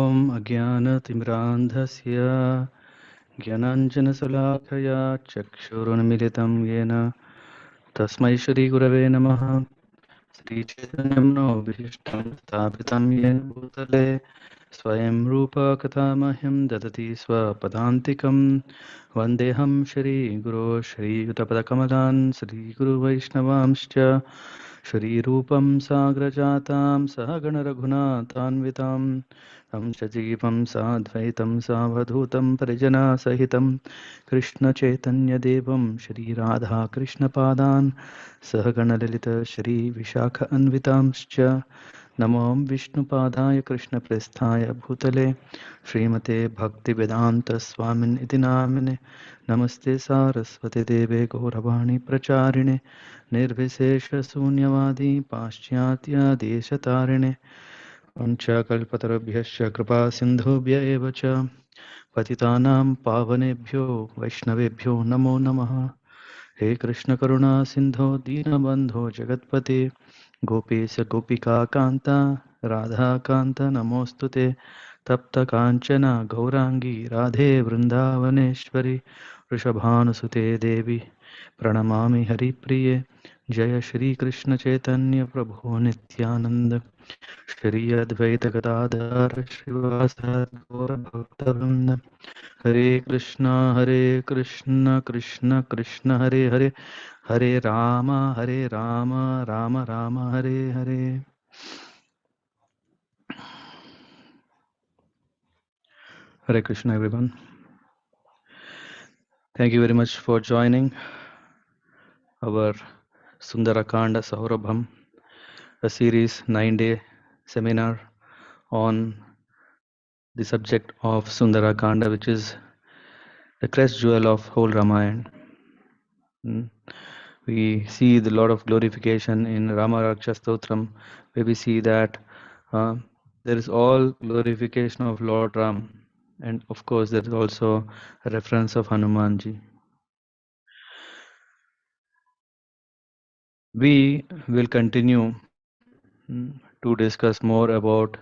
Om Ajnanatimrandhasya Jnananjanasalakhaya Chakshurunmilitam Yena Tasmai Shri Gurave Namaha Sri Chaitanyamno Vishishtam Sthapitam Yena Bhutale Swayam Rupa Katamahyam Dadati Swapadantikam Vandeham Shri Guru Shri Utapadakamalan Shri Guru Vaishnavamscha Shri Rupam Sagrajatam Sahagana Raghunathanvitam Tam Shajipam Sadvaitam Savadhutam Parijana Sahitam Krishna Chaitanya Devam Shri Radha Krishna Padan Sahagana Lalita Shri Vishakha Anvitamscha Namo Vishnu Padaya Krishna Prasthaya Bhutale Srimate Bhakti Vedanta Swamin Iti Namine Namaste Saraswati Deve Gauravani Pracharine Nirvishesha Sunyavadi Paschatya Deshatarine Panchakalpatarabhyasya Kripa Sindhubhya Eva Cha Patitanam Pavanebhyo Vaishnavebhyo Namo Namaha He Krishna Karuna Sindho Dinabandho Jagatpate Gopesya Gopika Kanta Radha Kanta Namostute Tapta Kanchana Gaurangi Radhe Vrindavaneshwari Rishabhanusute Devi Pranamami Hari Priye Jaya Shri Krishna Chaitanya Prabhu Nityananda Shri Advaita Gadadhar Srivasa Gaura Bhaktavinda Hare Krishna Krishna Krishna Hare Hare Hare Rama Rama Rama Hare Hare. Hare Krishna everyone. Thank you very much for joining our Sundara Kanda Saurabham, a series 9-day seminar on the subject of Sundara Kanda, which is the crest jewel of whole Ramayana. We see the lot of glorification in Rama Raksha Stotram, where we see that there is all glorification of Lord Ram, and of course there is also a reference of Hanumanji. We will continue to discuss more about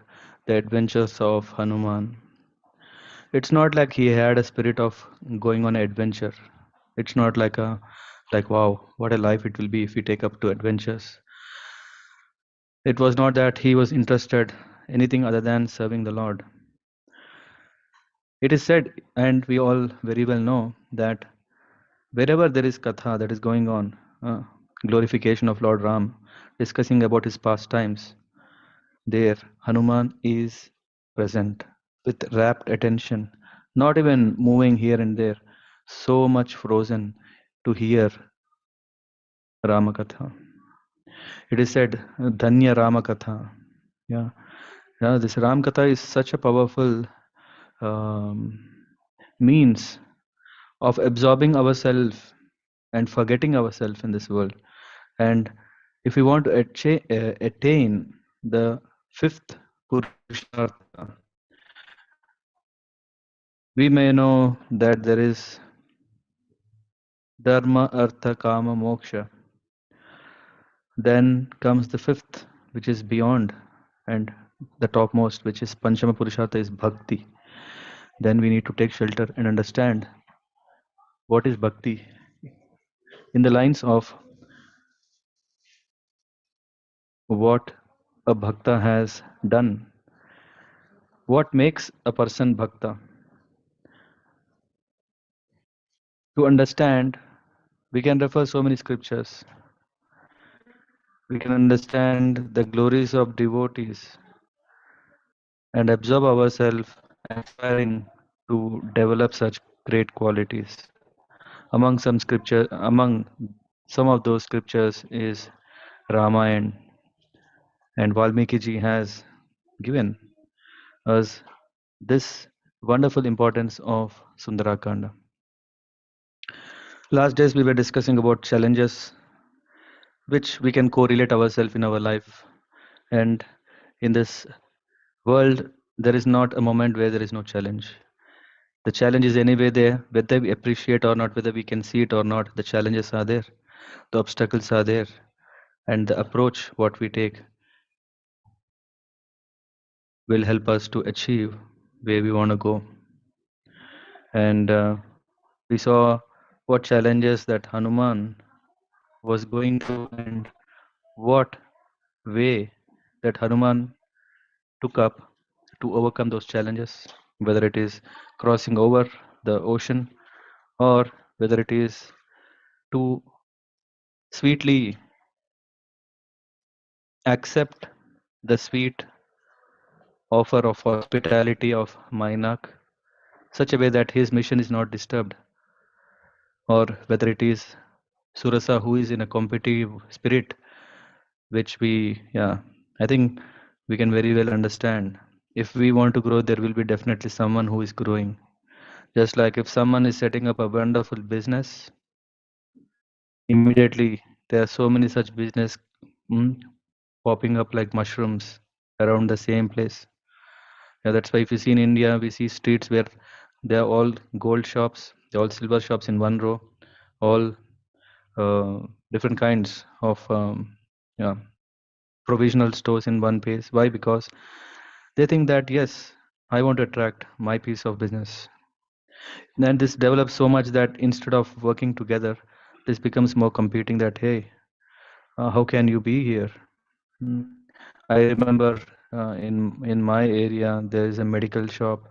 the adventures of Hanuman. It's not like he had a spirit of going on an adventure. It's not like wow, what a life it will be if we take up to adventures. It was not that he was interested anything other than serving the Lord. It is said, and we all very well know, that wherever there is katha that is going on, glorification of Lord Ram, discussing about his pastimes, there Hanuman is present with rapt attention, not even moving here and there, so much frozen to hear Ramakatha. It is said, Dhanya Ramakatha. Yeah, this Ramakatha is such a powerful means of absorbing ourselves and forgetting ourselves in this world. And if we want to attain the fifth Purushartha, we may know that there is Dharma, Artha, Kama, Moksha. Then comes the fifth, which is beyond, and the topmost, which is Panchama Purushartha, is Bhakti. Then we need to take shelter and understand what is Bhakti in the lines of what a Bhakta has done. What makes a person Bhakta? To understand, we can refer so many scriptures. We can understand the glories of devotees and absorb ourselves aspiring to develop such great qualities. Among some of those scriptures is Ramayana, and Valmiki ji has given us this wonderful importance of Sundara Kanda. Last days we were discussing about challenges which we can correlate ourselves in our life, and in this world there is not a moment where there is no challenge. The challenge is anyway there, whether we appreciate or not, whether we can see it or not. The challenges are there, the obstacles are there, and the approach what we take will help us to achieve where we want to go. And we saw what challenges that Hanuman was going through and what way that Hanuman took up to overcome those challenges, whether it is crossing over the ocean or whether it is to sweetly accept the sweet offer of hospitality of Mainak, such a way that his mission is not disturbed, or whether it is Surasa who is in a competitive spirit, which we, yeah, I think we can very well understand. If we want to grow, there will be definitely someone who is growing. Just like if someone is setting up a wonderful business, immediately there are so many such business mm, popping up like mushrooms around the same place. Yeah, that's why if you see in India, we see streets where they are all gold shops, they're all silver shops in one row, all different kinds of yeah, provisional stores in one place. Why? Because they think that yes, I want to attract my piece of business. Then this develops so much that instead of working together, this becomes more competing. That hey, how can you be here? Hmm. I remember in my area there is a medical shop.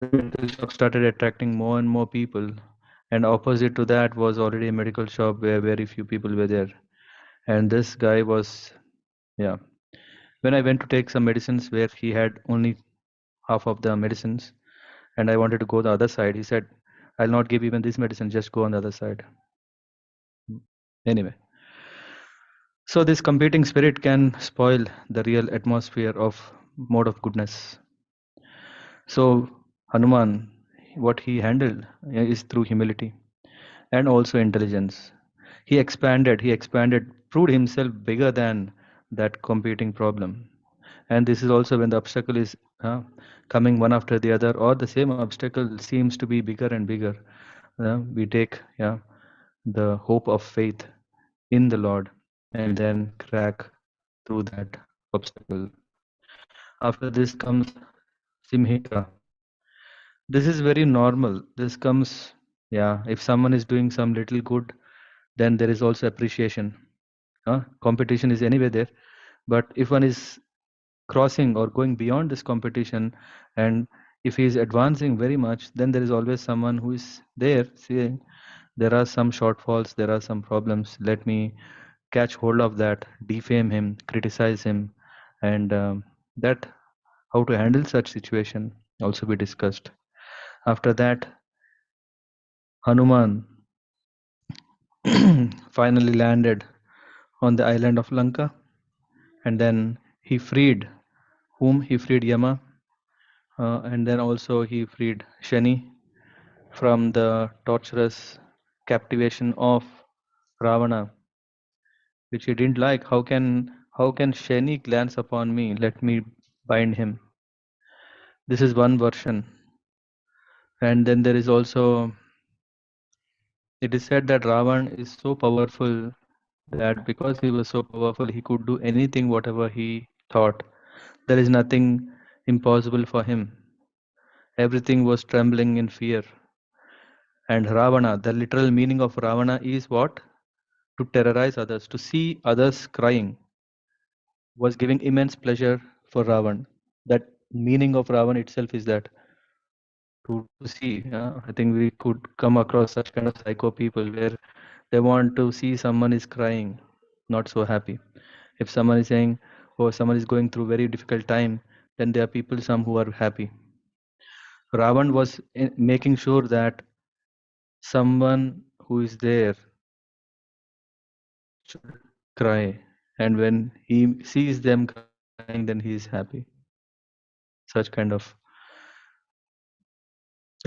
The medical shop started attracting more and more people, and opposite to that was already a medical shop where very few people were there. And this guy was, yeah. When I went to take some medicines where he had only half of the medicines, and I wanted to go the other side, he said, "I'll not give even this medicine. Just go on the other side." Anyway, so this competing spirit can spoil the real atmosphere of mode of goodness. So Hanuman, what he handled is through humility and also intelligence. He expanded, proved himself bigger than that competing problem. And this is also when the obstacle is coming one after the other, or the same obstacle seems to be bigger and bigger. We take the hope of faith in the Lord and then crack through that obstacle. After this comes Simhika. This is very normal. This comes, yeah, if someone is doing some little good, then there is also appreciation. Competition is anyway there. But if one is crossing or going beyond this competition, and if he is advancing very much, then there is always someone who is there saying, there are some shortfalls, there are some problems. Let me catch hold of that, defame him, criticize him, and that how to handle such situation also be discussed. After that, Hanuman finally landed on the island of Lanka, and then he freed whom he freed Yama, and then also he freed Shani from the torturous captivation of Ravana, which he didn't like. How can Shani glance upon me? Let me bind him. This is one version. And then there is also, it is said that Ravan is so powerful that because he was so powerful, he could do anything, whatever he thought. There is nothing impossible for him. Everything was trembling in fear. And Ravana, the literal meaning of Ravana is what? To terrorize others, to see others crying, was giving immense pleasure for Ravan. That meaning of Ravan itself is that to see. I think we could come across such kind of psycho people where they want to see someone is crying, not so happy. If someone is saying, "Oh, someone is going through very difficult time," then there are people some who are happy. Ravan was making sure that someone who is there should cry, and when he sees them crying, then he is happy. Such kind of.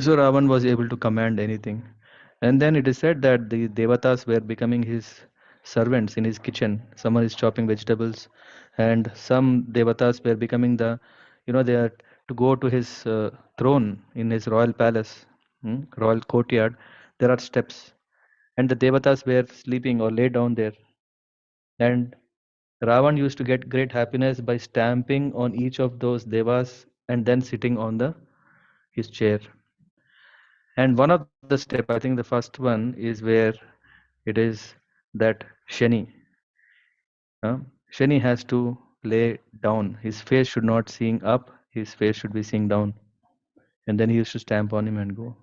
So Ravan was able to command anything. And then it is said that the devatas were becoming his servants in his kitchen. Someone is chopping vegetables, and some devatas were becoming they are to go to his throne in his royal palace, royal courtyard. There are steps, and the devatas were sleeping or lay down there. And Ravan used to get great happiness by stamping on each of those devas and then sitting on his chair. And one of the step, I think the first one is where it is that uh, Shani has to lay down. His face should not seeing up, his face should be seeing down. And then he used to stamp on him and go.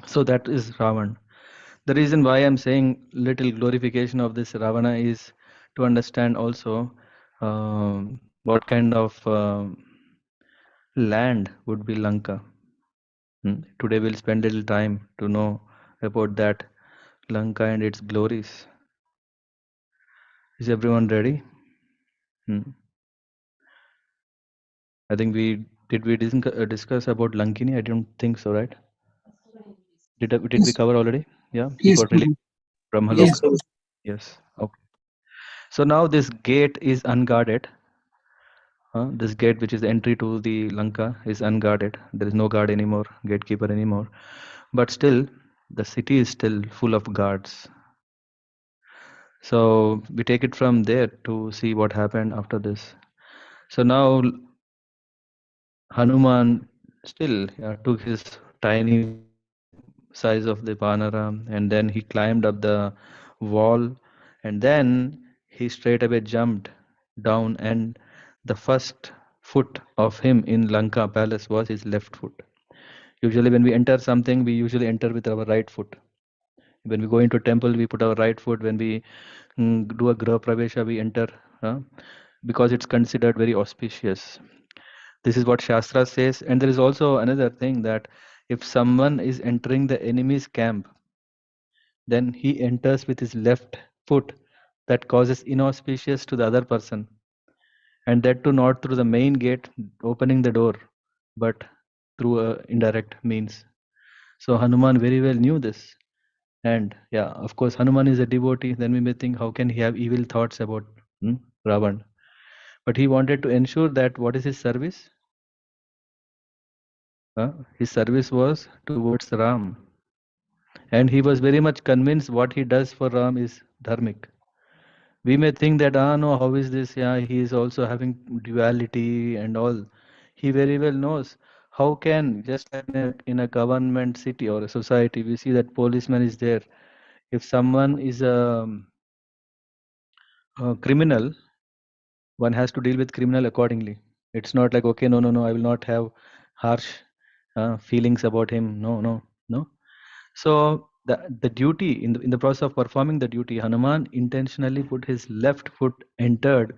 So that is Ravan. The reason why I'm saying little glorification of this Ravana is to understand also what kind of land would be Lanka. Today we'll spend a little time to know about that Lanka and its glories. Is everyone ready? I think discuss about Lankini? I don't think so, right? Did we Yes, cover already? Yeah, he yes, got released from yes, Brahmaloka. Yes. Okay. So now this gate is unguarded. This gate, which is the entry to the Lanka, is unguarded. There is no guard anymore, gatekeeper anymore. But still, the city is still full of guards. So we take it from there to see what happened after this. So now Hanuman still took his tiny size of the Panara, and then he climbed up the wall, and then he straight away jumped down, and the first foot of him in Lanka palace was his left foot. Usually when we enter something, we usually enter with our right foot. When we go into a temple, we put our right foot. When we do a Graha Pravesha, we enter because it's considered very auspicious. This is what Shastra says. And there is also another thing that if someone is entering the enemy's camp, then he enters with his left foot. That causes inauspicious to the other person. And that too not through the main gate opening the door, but through a indirect means. So Hanuman very well knew this. And yeah, of course, Hanuman is a devotee. Then we may think, how can he have evil thoughts about Ravan? But he wanted to ensure that what is his service? His service was towards Ram. And he was very much convinced what he does for Ram is dharmic. We may think that, no, how is this? Yeah, he is also having duality and all. He very well knows how can, just like in a government city or a society, we see that policeman is there. If someone is a criminal, one has to deal with criminal accordingly. It's not like, okay, no, I will not have harsh feelings about him. No. So the duty in the process of performing the duty, Hanuman intentionally put his left foot entered,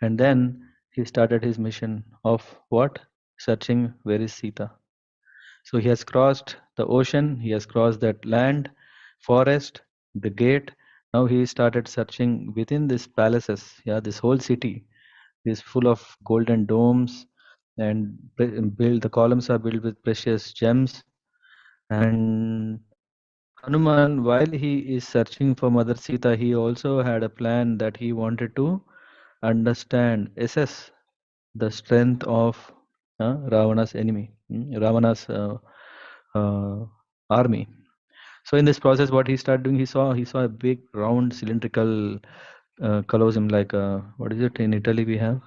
and then he started his mission of what? Searching where is Sita. So he has crossed the ocean, he has crossed that land, forest, the gate. Now he started searching within these palaces. Yeah, this whole city is full of golden domes, and built the columns are built with precious gems. And Hanuman, while he is searching for Mother Sita, he also had a plan that he wanted to understand, assess the strength of Ravana's enemy, Ravana's army. So in this process, what he started doing, he saw a big round cylindrical colosseum, like what is it in Italy? We have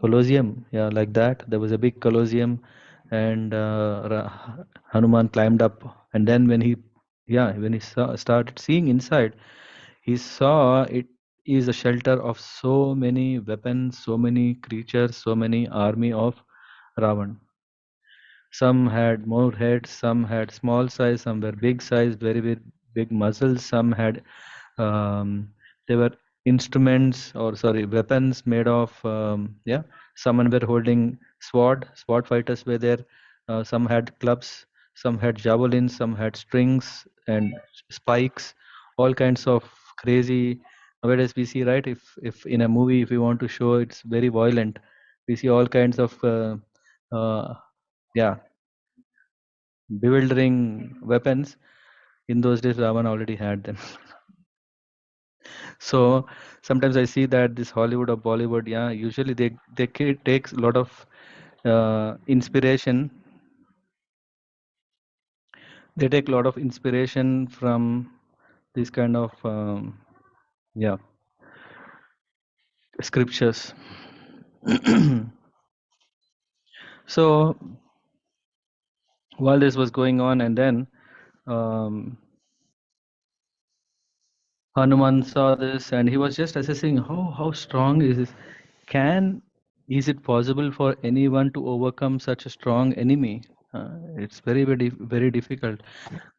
Colosseum, yeah, like that. There was a big Colosseum, and Hanuman climbed up, and then when he started seeing inside, he saw it is a shelter of so many weapons, so many creatures, so many army of Ravan. Some had more heads, some had small size, some were big size, very, very big muscles, some had they were instruments, or sorry, weapons made of someone were holding sword fighters were there. Some had clubs, some had javelins, some had strings and spikes, all kinds of crazy. Nowadays we see, right, if in a movie, if we want to show it's very violent, we see all kinds of uh, yeah bewildering weapons. In those days Ravan already had them. So sometimes I see that this Hollywood or Bollywood, yeah, usually they takes a lot of inspiration. They take a lot of inspiration from these kind of yeah scriptures. So while this was going on, and then um, Hanuman saw this, and he was just assessing how strong is this? Is it possible for anyone to overcome such a strong enemy? It's very difficult.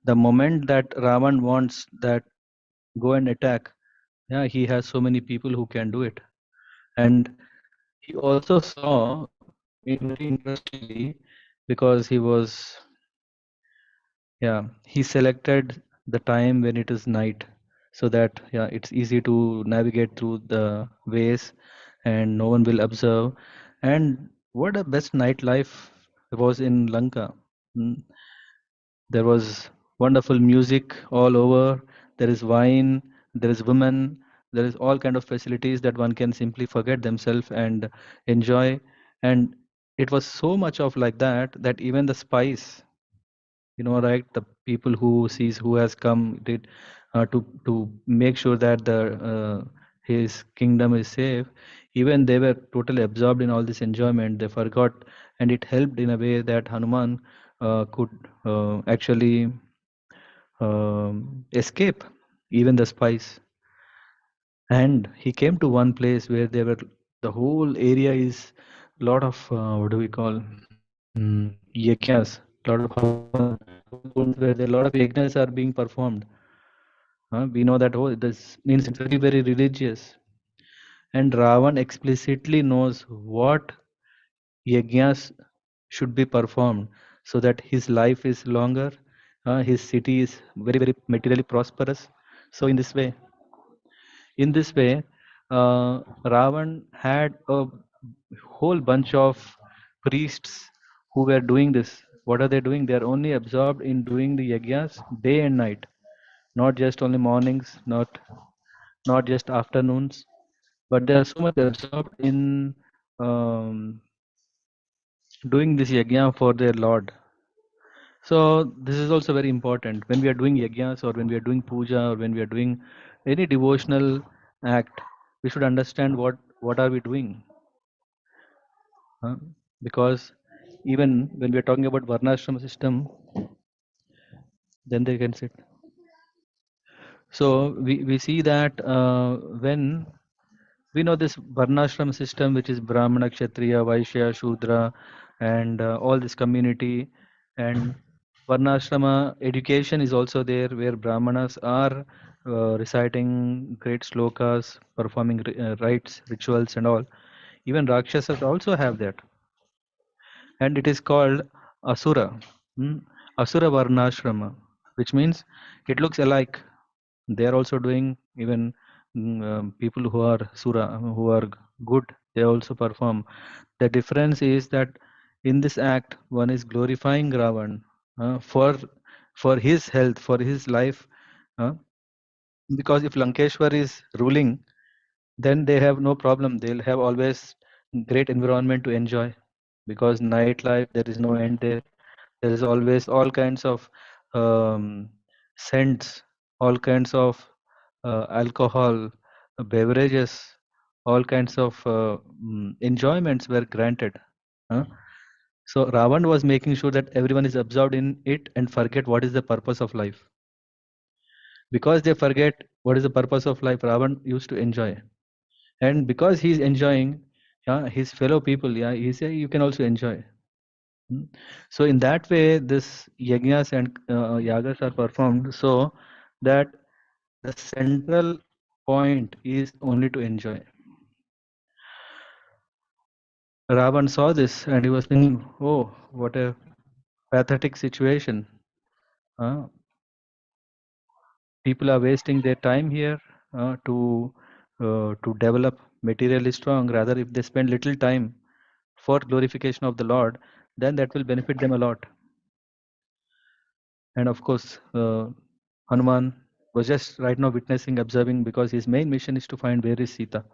The moment that Ravan wants that go and attack, yeah, he has so many people who can do it. And he also saw it very interestingly because he selected the time when it is night so that it's easy to navigate through the ways and no one will observe. And what a best nightlife was in Lanka. Mm, there was wonderful music all over. There is wine, there is women, there is all kind of facilities that one can simply forget themselves and enjoy. And it was so much of like that that even the spice, right, the people who sees who has come did to make sure that the his kingdom is safe, even they were totally absorbed in all this enjoyment, they forgot. And it helped in a way that Hanuman could actually escape even the spies. And he came to one place where there were the whole area is lot of what do we call yajnas, lot of where there a lot of yajnas are being performed. We know that this means it's very religious. And Ravan explicitly knows what yajnas should be performed so that his life is longer, his city is very materially prosperous. So in this way, Ravan had a whole bunch of priests who were doing this. What are they doing? They are only absorbed in doing the yajnas day and night, not just only mornings, not just afternoons, but they are so much absorbed in um, doing this yajna for their Lord. So this is also very important when we are doing yajnas or when we are doing puja or when we are doing any devotional act. We should understand what are we doing, huh? Because even when we are talking about varnashram system, then they can sit. So we see that when we know this varnashram system, which is Brahmana, Kshatriya, Vaishya, Shudra, and all this community, and varnashrama education is also there, where Brahmanas are reciting great slokas, performing rites, rituals, and all. Even Rakshasas also have that, and it is called Asura, Asura Varnashrama, which means it looks alike. They are also doing even people who are Sura, who are good, they also perform. The difference is that in this act, one is glorifying Ravan for his health, for his life, uh, because if Lankeshwar is ruling, then they have no problem. They'll have always great environment to enjoy because nightlife, there is no end there. There is always all kinds of um, scents, all kinds of alcohol, beverages, all kinds of enjoyments were granted. Huh? So Ravan was making sure that everyone is absorbed in it and forget what is the purpose of life. Because they forget what is the purpose of life, Ravan used to enjoy. And because he's enjoying, yeah, his fellow people, yeah, he say you can also enjoy. So in that way, this yajnas and yagas are performed so that the central point is only to enjoy. Ravan saw this and he was thinking, oh, what a pathetic situation. Uh, People are wasting their time here to develop materially strong. Rather, if they spend little time for glorification of the Lord, then that will benefit them a lot. And of course, Hanuman was just right now witnessing, observing, because his main mission is to find where is Sita.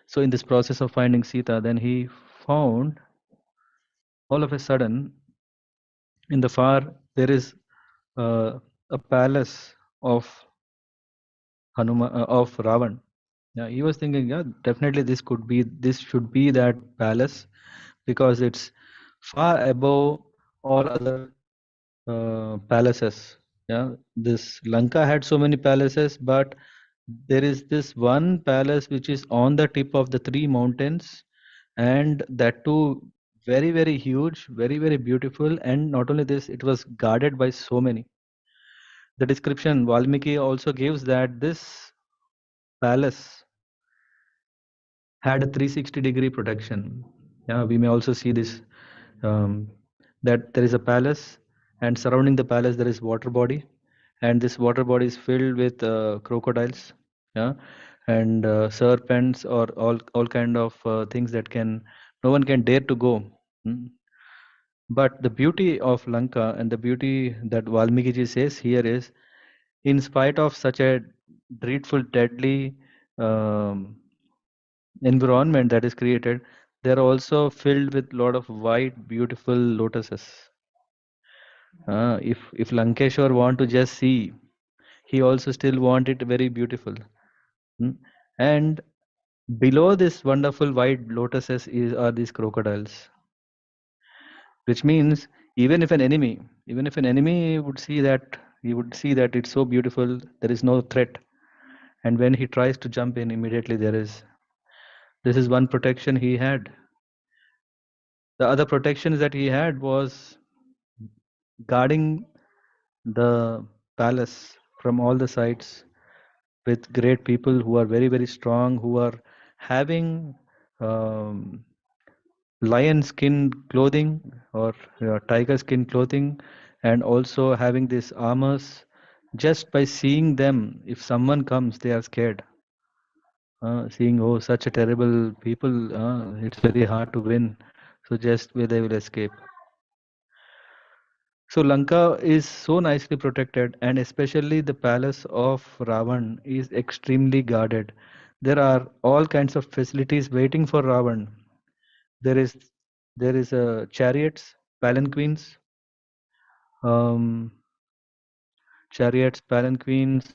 So in this process of finding Sita, then he found all of a sudden in the far there is a palace of Hanuman of Ravan. Yeah, he was thinking, yeah, definitely this should be that palace because it's far above all other palaces. Yeah, this Lanka had so many palaces, but there is this one palace which is on the tip of the three mountains, and that too very, very huge, very, very beautiful. And not only this, it was guarded by so many. The description Valmiki also gives that this palace had a 360-degree protection. Yeah, we may also see this um, that there is a palace, and surrounding the palace there is water body, and this water body is filled with crocodiles, yeah, and serpents or all kind of things that can no one can dare to go. Mm. But the beauty of Lanka and the beauty that Valmiki ji says here is, in spite of such a dreadful, deadly um, environment that is created, they're also filled with lot of white, beautiful lotuses. If Lankeshwar want to just see, he also still want it very beautiful. Mm. And below this wonderful white lotuses are these crocodiles, which means even if an enemy would see that, he would see that it's so beautiful, there is no threat, and when he tries to jump in, immediately there is. This is one protection he had. The other protections that he had was guarding the palace from all the sides with great people who are very, very strong, who are having um, lion skin clothing or tiger skin clothing, and also having these armors. Just by seeing them, if someone comes, they are scared. Seeing, oh, such a terrible people, it's very hard to win. So just where they will escape. So Lanka is so nicely protected, and especially the palace of Ravan is extremely guarded. There are all kinds of facilities waiting for Ravan. There is chariots, palanquins, um, palanquins,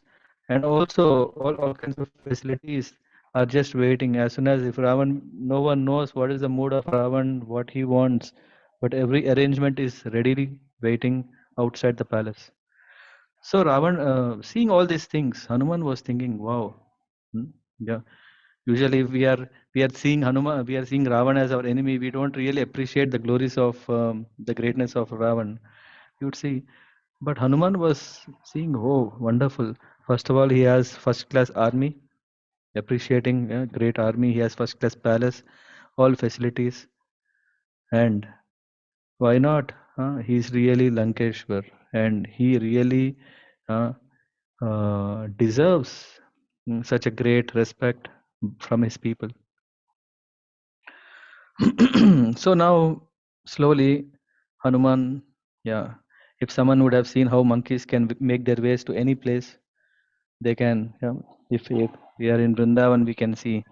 and also all kinds of facilities are just waiting. As soon as if Ravan, no one knows what is the mood of Ravan, what he wants, but every arrangement is readily waiting outside the palace. So Ravan, seeing all these things, Hanuman was thinking, "Wow, hmm, yeah." Usually, if we are seeing Hanuman, we are seeing Ravan as our enemy. We don't really appreciate the glories of the greatness of Ravan. You would see, but Hanuman was seeing, oh, wonderful. First of all, he has first class army, appreciating great army. He has first class palace, all facilities, and why not? He's really Lankeshwar, and he really uh, deserves such a great respect from his people. So now, slowly, Hanuman, yeah, if someone would have seen how monkeys can make their ways to any place, they can. Yeah, if we are in Vrindavan, we can see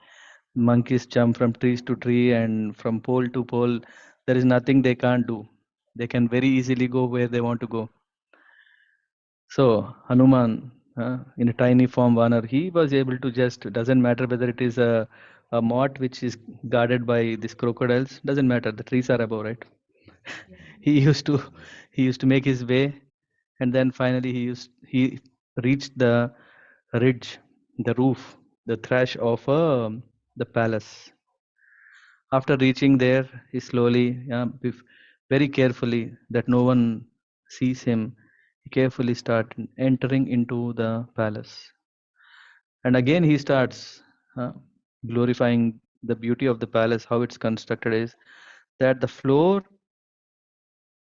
monkeys jump from trees to tree and from pole to pole. There is nothing they can't do. They can very easily go where they want to go. So Hanuman, in a tiny form, Vanar, he was able to just, doesn't matter whether it is a moat which is guarded by these crocodiles, doesn't matter. The trees are above, right? He used to he used to make his way, and then finally he reached the ridge, the roof, the thrash of the palace. After reaching there, he slowly, very carefully, that no one sees him, he carefully started entering into the palace. And again, he starts glorifying the beauty of the palace. How it's constructed is that the floor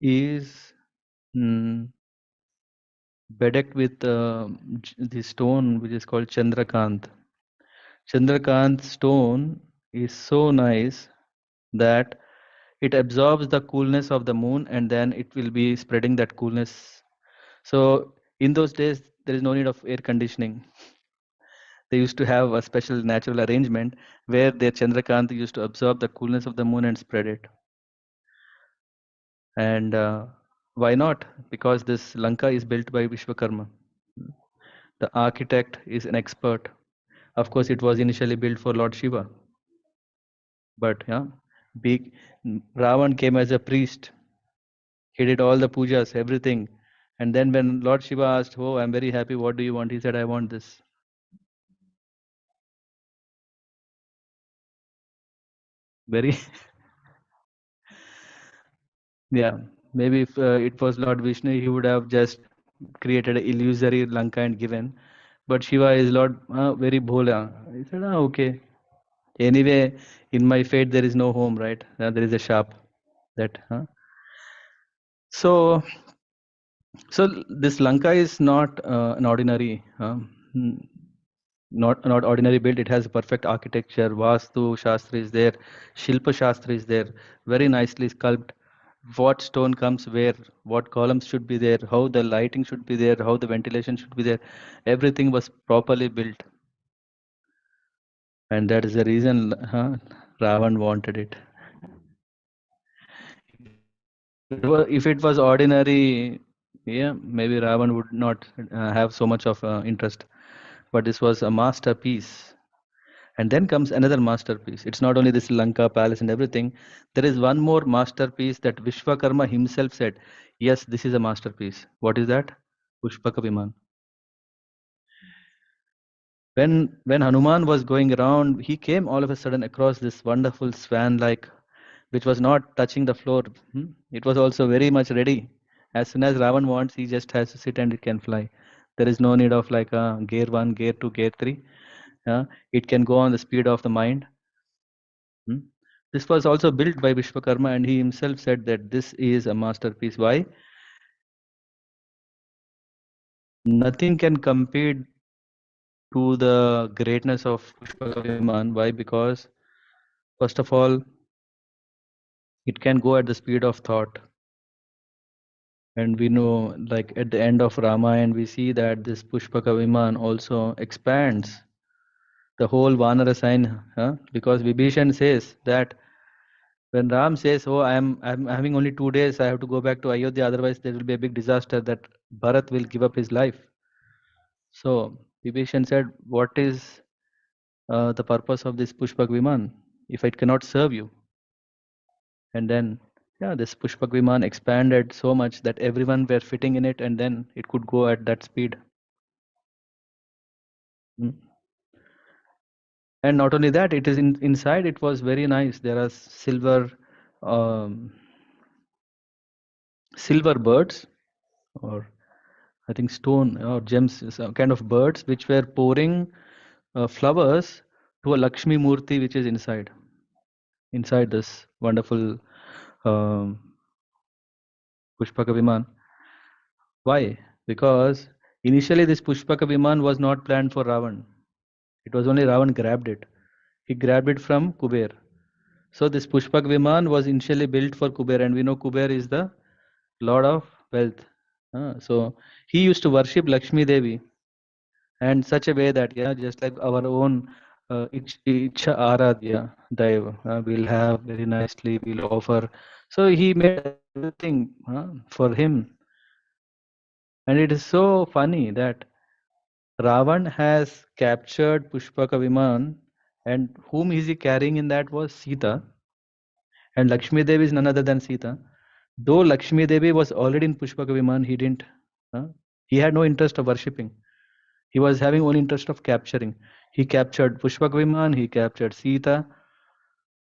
is mm, bedecked with the stone which is called Chandrakant. Chandrakant stone is so nice that it absorbs the coolness of the moon, and then it will be spreading that coolness. So in those days, there is no need of air conditioning. They used to have a special natural arrangement where their Chandrakant used to absorb the coolness of the moon and spread it. And why not? Because this Lanka is built by Vishwakarma. The architect is an expert. Of course, it was initially built for Lord Shiva, but yeah, Big Ravan came as a priest. He did all the pujas, everything. And then when Lord Shiva asked, "Oh, I'm very happy. What do you want?" He said, "I want this." Very, yeah. Maybe if it was Lord Vishnu, he would have just created an illusory Lanka and given. But Shiva is Lord, very bhola. He said, "Ah, okay. Anyway, in my fate there is no home, right? There is a shop." That. So, so this Lanka is not an ordinary, not ordinary build. It has perfect architecture. Vastu Shastra is there. Shilpa Shastra is there. Very nicely sculpted. What stone comes where, what columns should be there, how the lighting should be there, how the ventilation should be there. Everything was properly built. And that is the reason Ravan wanted it. If it was ordinary, yeah, maybe Ravan would not have so much of interest. But this was a masterpiece. And then comes another masterpiece. It's not only this Lanka palace and everything. There is one more masterpiece that Vishwakarma himself said, yes, this is a masterpiece. What is that? Pushpaka Viman. When Hanuman was going around, he came all of a sudden across this wonderful swan-like, which was not touching the floor. It was also very much ready. As soon as Ravan wants, he just has to sit and it can fly. There is no need of like a gear one, gear two, gear three. It can go on the speed of the mind. Hmm. This was also built by Vishwakarma, and he himself said that this is a masterpiece. Why? Nothing can compete to the greatness of Pushpaka Viman. Why? Because first of all, it can go at the speed of thought. And we know, like at the end of Ramayana, we see that this Pushpaka Viman also expands the whole Vanara sign, because Vibhishan says that when Ram says, "Oh, I'm having only 2 days, I have to go back to Ayodhya, otherwise there will be a big disaster that Bharat will give up his life." So Vibhishan said, "What is the purpose of this Pushpak Viman if it cannot serve you?" And then, yeah, this Pushpak Viman expanded so much that everyone were fitting in it, and then it could go at that speed. Mm. And not only that, it is inside. It was very nice. There are um, silver birds, or I think stone or gems, some kind of birds, which were pouring flowers to a Lakshmi Murti, which is inside this wonderful um, Pushpaka Viman. Why? Because initially this Pushpaka Viman was not planned for Ravan. It was only Ravan grabbed it. He grabbed it from Kuber. So this Pushpak Viman was initially built for Kuber, and we know Kuber is the lord of wealth. So he used to worship Lakshmi Devi, and such a way that, yeah, just like our own Ichha Aradhya Daiva, we'll have very nicely, we'll offer. So he made everything for him. And it is so funny that Ravan has captured Pushpaka Viman, and whom is he carrying in that was Sita. And Lakshmi Devi is none other than Sita. Though Lakshmi Devi was already in Pushpaka Viman, he didn't. He had no interest of worshipping. He was having only interest of capturing. He captured Pushpak Viman, he captured Sita,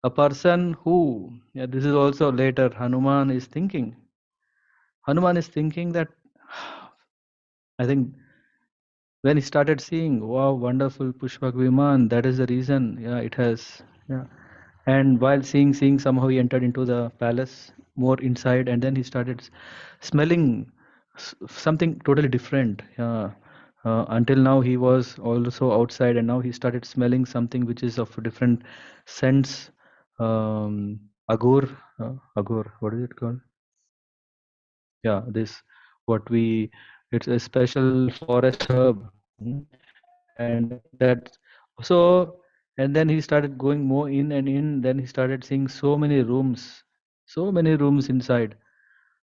a person who, yeah, this is also later, Hanuman is thinking. Hanuman is thinking that, I think when he started seeing, wow, wonderful Pushpak Viman, that is the reason, yeah, it has, yeah. And while seeing, somehow he entered into the palace more inside, and then he started smelling something totally different. Yeah. Until now, he was also outside, and now he started smelling something which is of different scents. Agur, agur, what is it called? Yeah, this what we, it's a special forest herb. And that, so, and then he started going more in and in, then he started seeing so many rooms inside.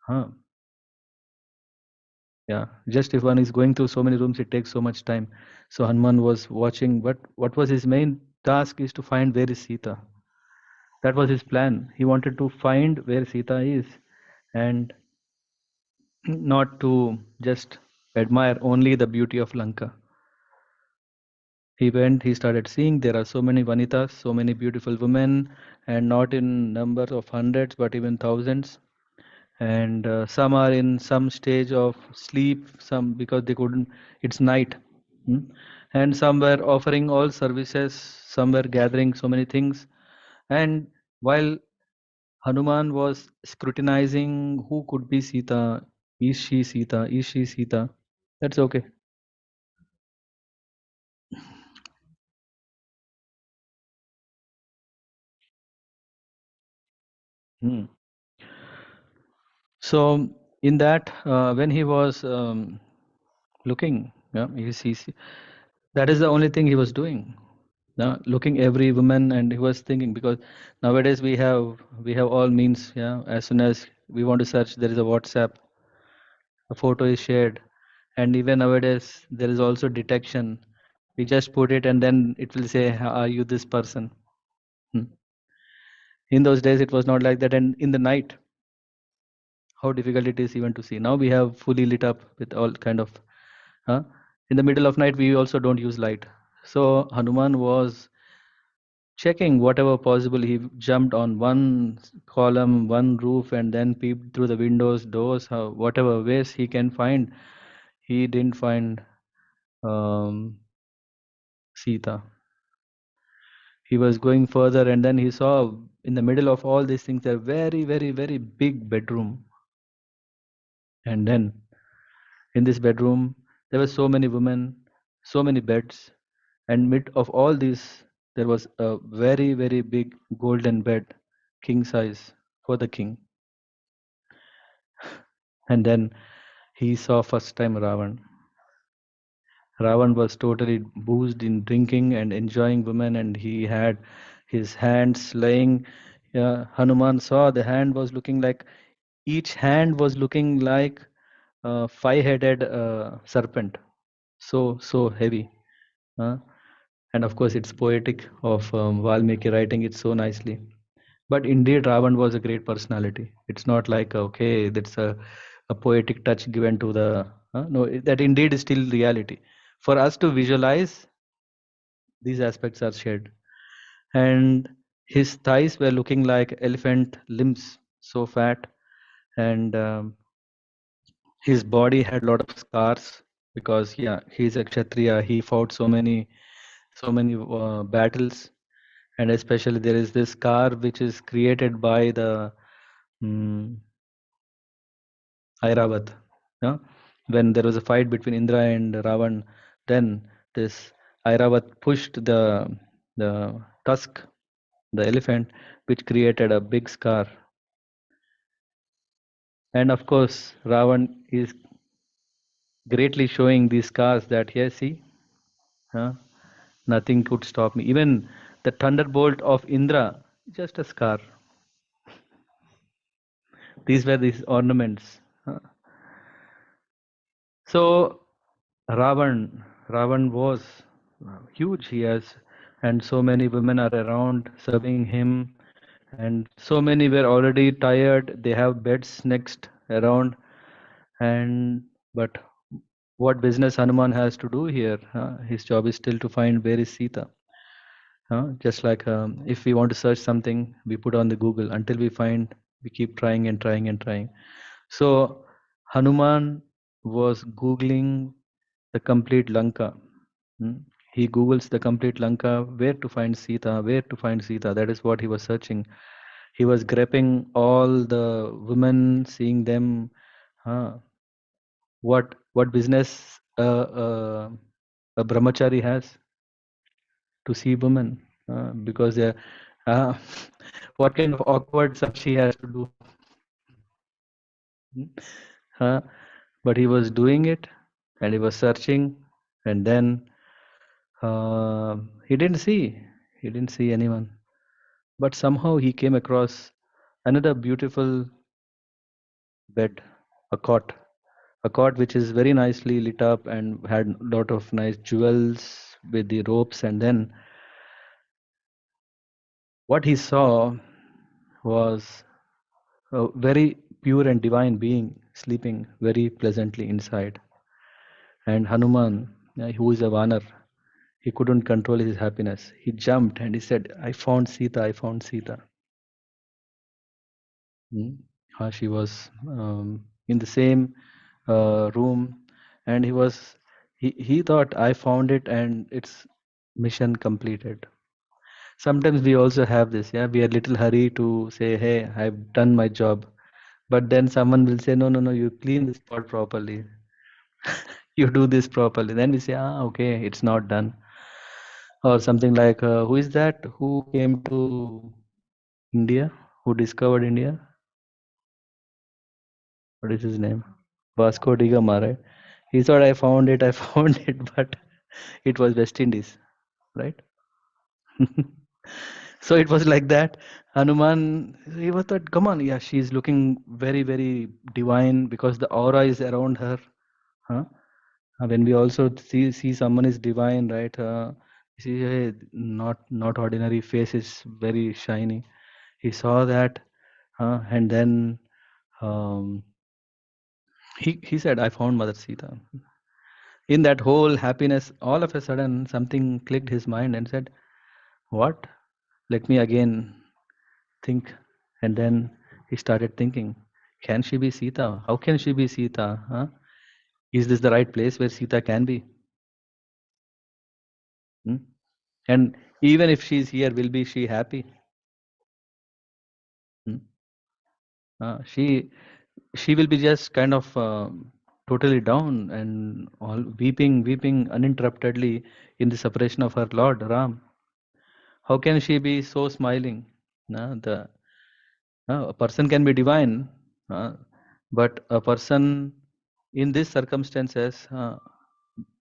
Huh. Yeah, just if one is going through so many rooms, it takes so much time. So Hanuman was watching, but what was his main task is to find where is Sita. That was his plan. He wanted to find where Sita is and not to just admire only the beauty of Lanka. He went, he started seeing there are so many vanitas, so many beautiful women, and not in numbers of hundreds, but even thousands. And some are in some stage of sleep, some because they couldn't, it's night. Hmm? And some were offering all services, some were gathering so many things. And while Hanuman was scrutinizing who could be Sita, is she Sita, is she Sita? That's okay. Hmm. So in that, when he was looking, yeah, that is the only thing he was doing. Looking every woman, and he was thinking because nowadays we have all means. Yeah, as soon as we want to search, there is a WhatsApp, a photo is shared, and even nowadays there is also detection. We just put it, and then it will say, "Are you this person?" Hmm. In those days, it was not like that, and in the night, how difficult it is even to see. Now we have fully lit up with all kind of. Huh? In the middle of night, we also don't use light. So Hanuman was checking whatever possible. He jumped on one column, one roof, and then peeped through the windows, doors, whatever ways he can find. He didn't find um, Sita. He was going further, and then he saw in the middle of all these things a very, very, very big bedroom. And then in this bedroom, there were so many women, so many beds, and mid of all these, there was a very, very big golden bed, king size, for the king. And then he saw first time Ravan. Ravan was totally boozed in drinking and enjoying women, and he had his hands laying. Hanuman saw the hand was looking like each hand was looking like a five-headed serpent, so heavy. Uh, and of course, it's poetic of Valmiki writing it so nicely. But indeed, Ravan was a great personality. It's not like okay, that's a poetic touch given to the no. That indeed is still reality. For us to visualize, these aspects are shared. And his thighs were looking like elephant limbs, so fat, and his body had a lot of scars because yeah, he's a kshatriya. He fought so many battles, and especially there is this scar which is created by the um, Airavat. Yeah? When there was a fight between Indra and Ravan, then this Airavat pushed the tusk, the elephant, which created a big scar. And of course, Ravan is greatly showing these scars that here, see, huh, nothing could stop me. Even the thunderbolt of Indra, just a scar. These were these ornaments. So Ravan was huge. He has, and so many women are around serving him, and so many were already tired. They have beds next around, and but what business Hanuman has to do here? His job is still to find where is Sita. Just like if we want to search something, we put on the Google until we find. We keep trying and trying and trying. So Hanuman was googling the complete Lanka. Hmm. He Googles the complete Lanka, where to find Sita, where to find Sita. That is what he was searching. He was grabbing all the women, seeing them. What business a brahmachari has to see women? Because they're uh, what kind of awkward stuff she has to do. Hmm. Uh, but he was doing it, and he was searching, and then he didn't see. He didn't see anyone. But somehow he came across another beautiful bed, a cot which is very nicely lit up and had a lot of nice jewels with the ropes. And then what he saw, was a very pure and divine being sleeping very pleasantly inside. And Hanuman, who is a Vanar, he couldn't control his happiness. He jumped and he said, I found Sita, I found Sita. Hmm. She was in the same room, and he thought I found it and it's mission completed. Sometimes we also have this, yeah, we are little hurry to say, hey, I've done my job. But then someone will say, no, no, no, you clean this pot properly. You do this properly. Then we say, okay, it's not done. Or something like, who is that who came to India, who discovered India? What is his name? Vasco da Gama, right? He thought I found it, I found it, but it was West Indies, right? So it was like that. Hanuman, he was thought, come on, yeah, she's looking very, very divine because the aura is around her. Huh? When we also see someone is divine, right? See, hey, not ordinary face is very shiny. He saw that, and then um, he said, I found Mother Sita. In that whole happiness, all of a sudden something clicked his mind and said, what? Let me again think. And then he started thinking, can she be Sita? How can she be Sita? Huh? Is this the right place where Sita can be? Hmm? And even if she's here, will be she happy? Hmm? She will be just kind of totally down and all weeping uninterruptedly in the separation of her Lord Ram. How can she be so smiling? A person can be divine, uh, but a person in these circumstances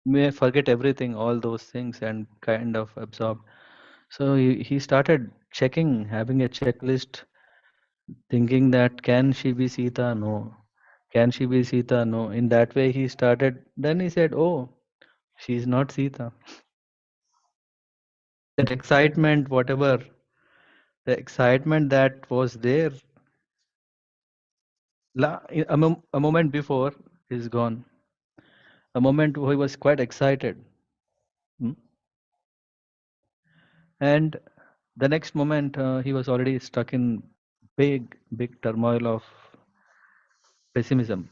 may forget everything, all those things, and kind of absorb. So he started checking, having a checklist, thinking that can she be Sita? No. Can she be Sita? No. In that way, he started. Then he said, oh, she's not Sita. That excitement, whatever, the excitement that was there a moment before is gone. A moment where he was quite excited. Hmm. And the next moment, he was already stuck in big turmoil of pessimism,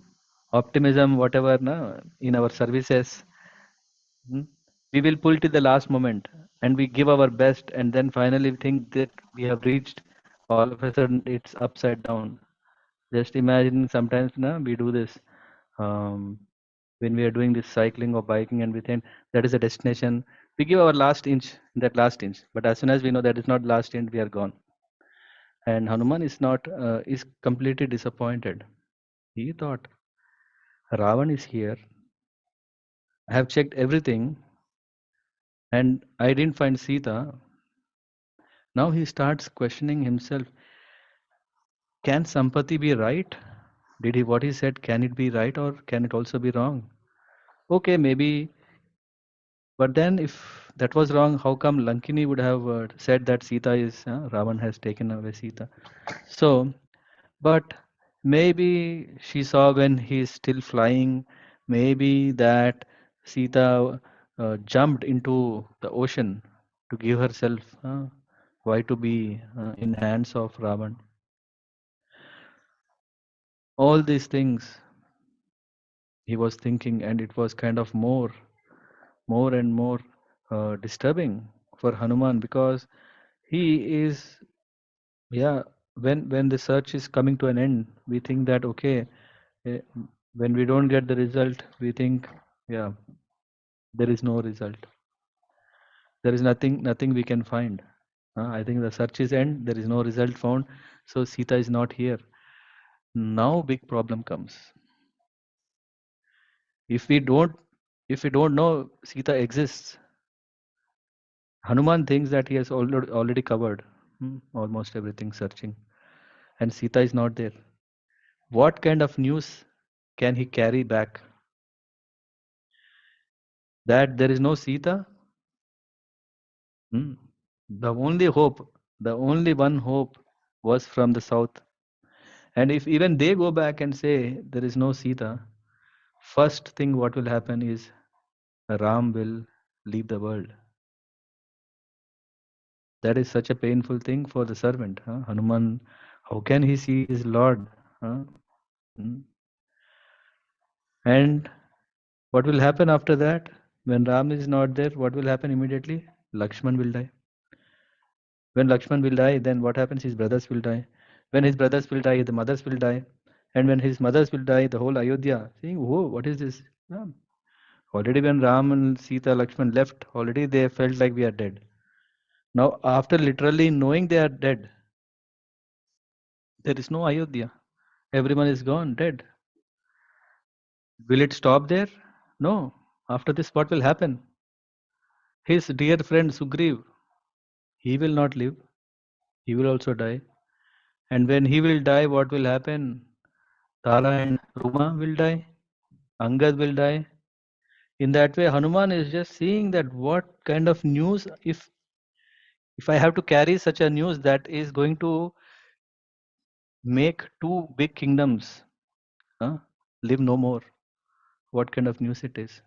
optimism, whatever, na, in our services. Hmm. We will pull till the last moment and we give our best, and then finally think that we have reached. All of a sudden, it's upside down. Just imagine sometimes na, we do this when we are doing this cycling or biking and we think that is a destination. We give our last inch, that last inch. But as soon as we know that is not last inch, we are gone. And Hanuman is not is completely disappointed. He thought Ravan is here. I have checked everything and I didn't find Sita. Now he starts questioning himself. Can Sampati be right? Did he what he said? Can it be right or can it also be wrong? Okay, maybe. But then, if that was wrong, how come Lankini would have said that Sita is Ravan has taken away Sita? So, but maybe she saw when he is still flying. Maybe that Sita jumped into the ocean to give herself. Why to be in hands of Ravan? All these things he was thinking, and it was kind of more and more disturbing for Hanuman because he is, yeah, when the search is coming to an end, we think that okay, eh, when we don't get the result, we think, yeah, there is no result. There is nothing we can find. I think the search is end. There is no result found. So Sita is not here. Now big problem comes. If we don't, if we don't know Sita exists, Hanuman thinks that he has already covered almost everything searching, and Sita is not there. What kind of news can he carry back? That there is no Sita? Hmm. The only hope, the only one hope was from the south. And if even they go back and say there is no Sita, first thing what will happen is Ram will leave the world. That is such a painful thing for the servant. Huh? Hanuman, how can he see his Lord? Huh? Hmm. And what will happen after that? When Ram is not there, what will happen immediately? Lakshman will die. When Lakshman will die, then what happens? His brothers will die. When his brothers will die, the mothers will die. And when his mothers will die, the whole Ayodhya, saying, whoa, what is this? Ram. Already when Ram and Sita, Lakshman left, already they felt like we are dead. Now, after literally knowing they are dead, there is no Ayodhya. Everyone is gone, dead. Will it stop there? No. After this, what will happen? His dear friend Sugriv, he will not live. He will also die. And when he will die, what will happen? Tara and Ruma will die. Angad will die. In that way, Hanuman is just seeing that what kind of news, if I have to carry such a news that is going to make two big kingdoms live no more, what kind of news it is.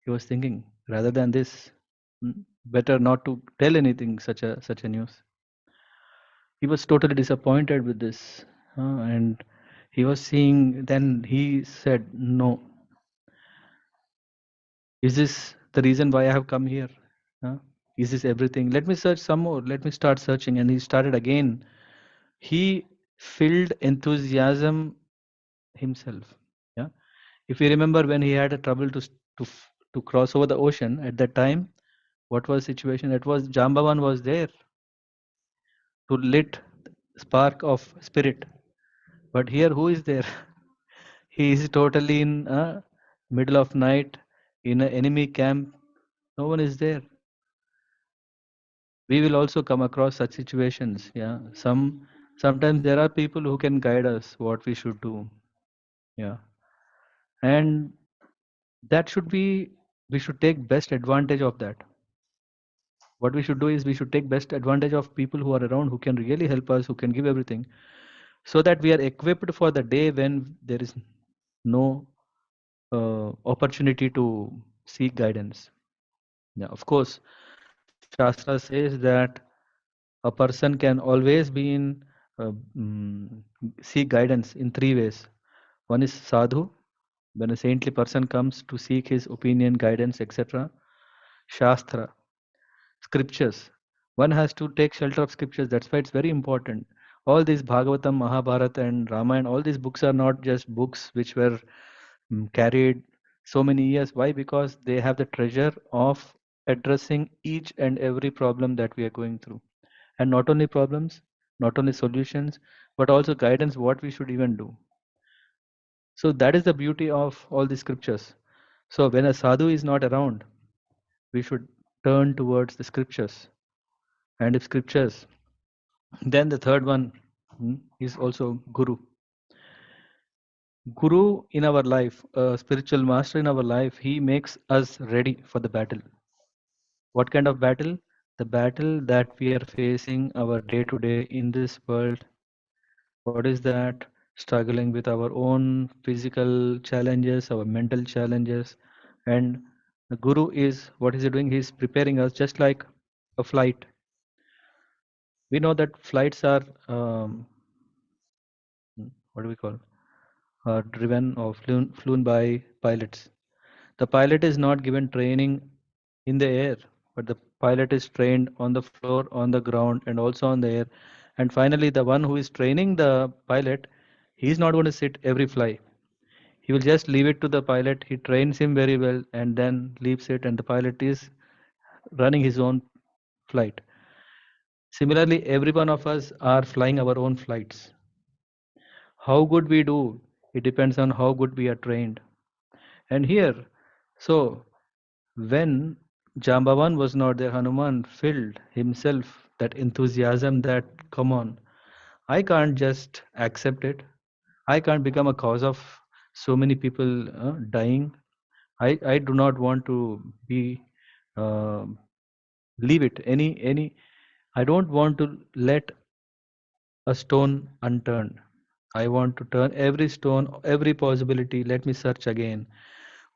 He was thinking, rather than this, better not to tell anything such a news. He was totally disappointed with this, and he was seeing. Then he said, "No, is this the reason why I have come here? Huh? Is this everything? Let me search some more. Let me start searching." And he started again. He filled enthusiasm himself. Yeah. If you remember when he had a trouble to to cross over the ocean at that time, what was the situation? That was Jambavan was there to lit spark of spirit. But here, who is there? He is totally in middle of night in an enemy camp. No one is there. We will also come across such situations. Yeah, sometimes there are people who can guide us what we should do. Yeah, and that should be, we should take best advantage of that. What we should do is we should take best advantage of people who are around, who can really help us, who can give everything, so that we are equipped for the day when there is no opportunity to seek guidance. Yeah, of course, Shastra says that a person can always be in uh, mm, seek guidance in three ways. One is sadhu, when a saintly person comes to seek his opinion, guidance, etc. Shastra, scriptures. One has to take shelter of scriptures. That's why it's very important. All these Bhagavatam, Mahabharata, and Ramayana, all these books are not just books which were carried so many years. Why? Because they have the treasure of addressing each and every problem that we are going through. And not only problems, not only solutions, but also guidance what we should even do. So that is the beauty of all the scriptures. So when a sadhu is not around, we should turn towards the scriptures. And if scriptures, then the third one is also Guru. Guru in our life, a spiritual master in our life, he makes us ready for the battle. What kind of battle? The battle that we are facing our day to day in this world. What is that? Struggling with our own physical challenges, our mental challenges. And the Guru is, what is he doing? He's preparing us just like a flight. We know that flights are, what do we call? Driven or flown by pilots. The pilot is not given training in the air, but the pilot is trained on the floor, on the ground, and also on the air. And finally, the one who is training the pilot, he is not going to sit every fly. He will just leave it to the pilot. He trains him very well and then leaves it, and the pilot is running his own flight. Similarly, every one of us are flying our own flights. How good we do, it depends on how good we are trained. And here, so when Jambavan was not there, Hanuman filled himself that enthusiasm that, come on, I can't just accept it. I can't become a cause of so many people dying. I do not want to be, uh, leave it. I don't want to let a stone unturned. I want to turn every stone, every possibility. Let me search again.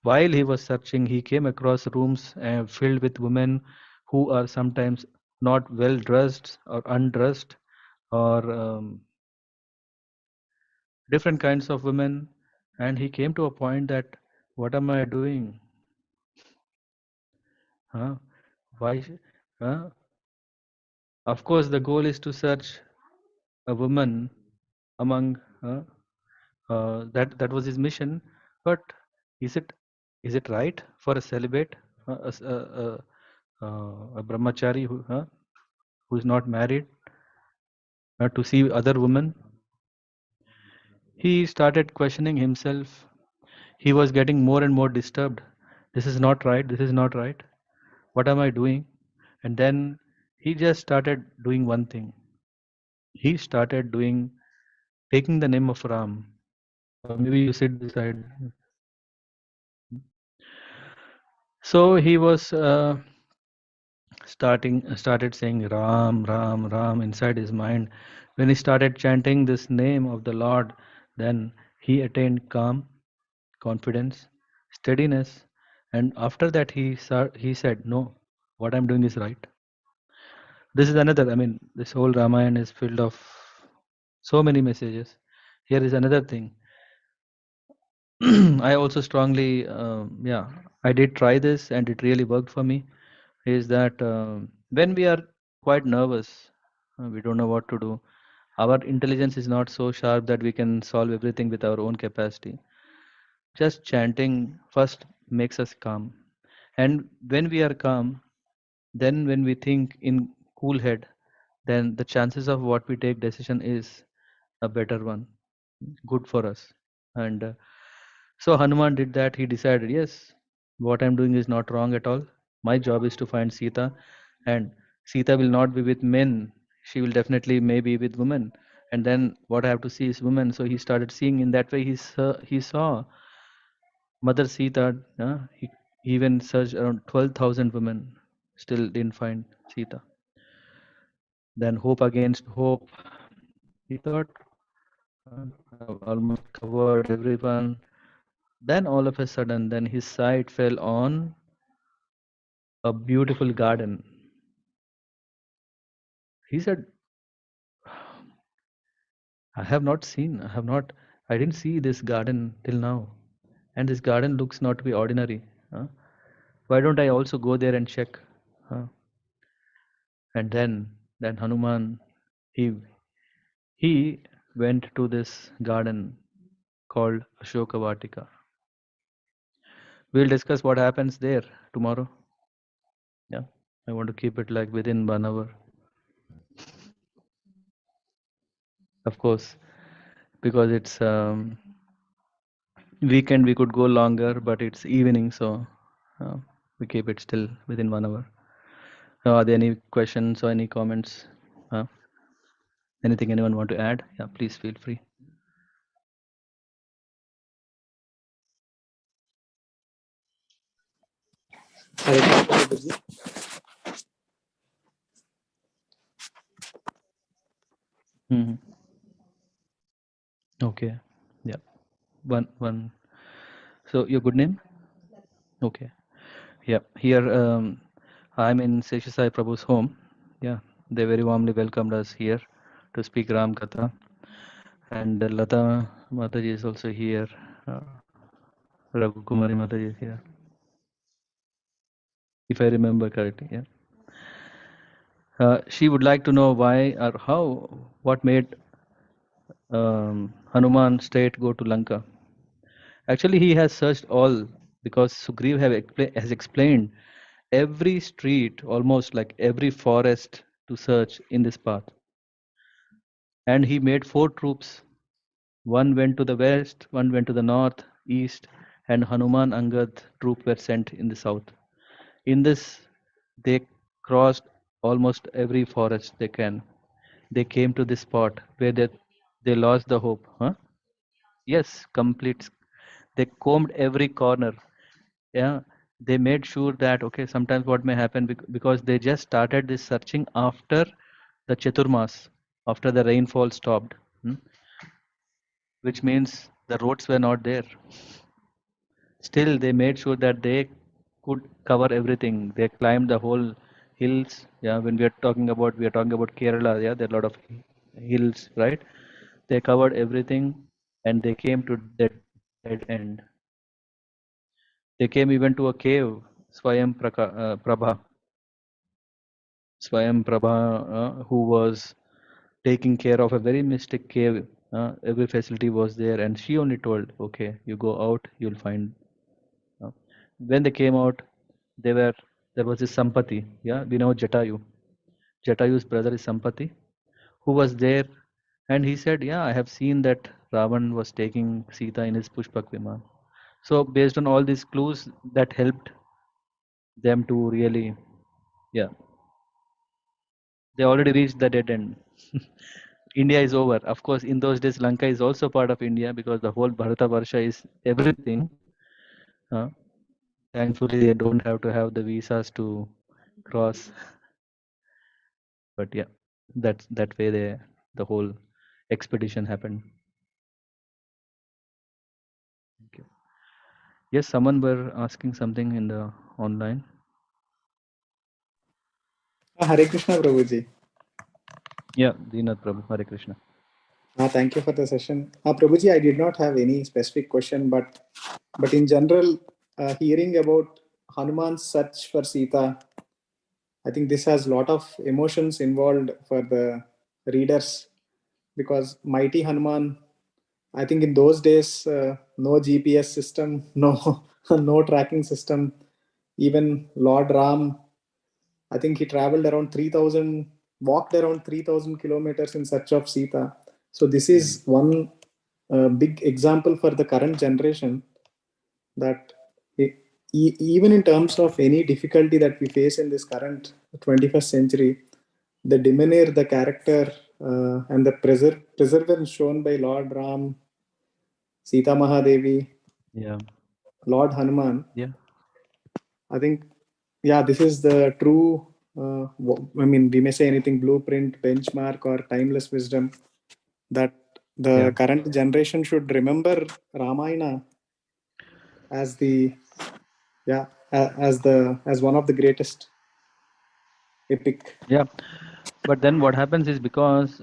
While he was searching, he came across rooms filled with women who are sometimes not well dressed or undressed, or different kinds of women. And he came to a point that, what am I doing? Huh? Why? Huh? Of course, the goal is to search a woman among that was his mission. But is it right for a celibate, a brahmachari who is not married, to see other women? He started questioning himself. He was getting more and more disturbed. This is not right. This is not right. What am I doing? And then he just started doing one thing. He started taking the name of Ram. Or maybe you sit beside. So he was started saying Ram, Ram, Ram inside his mind. When he started chanting this name of the Lord, then he attained calm, confidence, steadiness, and after that he said, "No, what I'm doing is right." This is another. I mean, this whole Ramayana is filled of so many messages. Here is another thing. I also strongly, yeah, I did try this and it really worked for me. Is that when we are quite nervous, we don't know what to do. Our intelligence is not so sharp that we can solve everything with our own capacity. Just chanting first makes us calm. And when we are calm, then when we think in cool head, then the chances of what we take decision is a better one, good for us. And so Hanuman did that. He decided, yes, what I'm doing is not wrong at all. My job is to find Sita, and Sita will not be with men. She will definitely maybe with women. And then what I have to see is women. So he started seeing in that way. He saw Mother Sita. He even searched around 12,000 women, still didn't find Sita. Then hope against hope. He thought, I've almost covered everyone. Then all of a sudden, then his sight fell on a beautiful garden. He said, I didn't see this garden till now. And this garden looks not to be ordinary. Why don't I also go there and check? Huh? And then Hanuman, he he went to this garden called Ashoka Vatika. We'll discuss what happens there tomorrow. Yeah, I want to keep it like within 1 hour, of course, because it's weekend. We could go longer, but it's evening, so we keep it still within 1 hour. Are there any questions or any comments? Uh, Anything anyone want to add? Yeah, please feel free. Hare Krishna, Prabhuji. Hmm. Okay. Yeah. One. So your good name? Okay. Yeah. Here, I'm in Seshasai Prabhu's home. Yeah. They very warmly welcomed us here to speak Ram Katha. And Lata Mataji is also here. Uh, Raghu Kumari Mataji is here, if I remember correctly. Yeah. She would like to know why or how, what made Hanuman straight go to Lanka. Actually, he has searched all, because Sugriv has explained every street, almost like every forest to search in this path. And he made 4 troops. One went to the west, one went to the north, east, and Hanuman Angad troop were sent in the south. In this, they crossed almost every forest they can. They came to this spot where they lost the hope. Huh? Yes, complete. They combed every corner. Yeah, they made sure that okay, sometimes what may happen because they just started this searching after the Chaturmas. after the rainfall stopped, which means the roads were not there. Still, they made sure that they could cover everything. They climbed the whole hills. Yeah, when we are talking about Kerala. Yeah, there are a lot of hills, right? They covered everything, and they came to that dead end. They came even to a cave, Prabha, Swayam Prabha, who was taking care of a very mystic cave. Every facility was there, and she only told, "Okay, you go out, you'll find." Uh, when they came out, they were there was this Sampati. Yeah, we know Jatayu. Jatayu's brother is Sampati, who was there, and he said, "Yeah, I have seen that Ravan was taking Sita in his Pushpak Viman." So, based on all these clues, that helped them to really, yeah, they already reached the dead end. India is over. Of course, in those days, Lanka is also part of India because the whole Bharata Varsha is everything. Uh, Thankfully, they don't have to have the visas to cross. But yeah, that's that way the whole expedition happened. Okay. Yes, someone were asking something in the online. Hare Krishna, Prabhuji. Yeah, Dinath Prabhu, Hare Krishna. Thank you for the session. Prabhuji, I did not have any specific question, but in general, hearing about Hanuman's search for Sita, I think this has a lot of emotions involved for the readers because mighty Hanuman, I think in those days, no GPS system, no no tracking system, even Lord Ram, I think he traveled around 3,000, walked around 3,000 kilometers in search of Sita. So this Yeah. is one big example for the current generation that even in terms of any difficulty that we face in this current 21st century, the demeanor, the character, and the perseverance shown by Lord Ram, Sita Mahadevi, Yeah. Lord Hanuman, Yeah. I think, yeah, this is the true, I mean, we may say anything blueprint, benchmark, or timeless wisdom that Yeah. the current generation should remember Ramayana as the, yeah, as one of the greatest epic. Yeah. But then what happens is because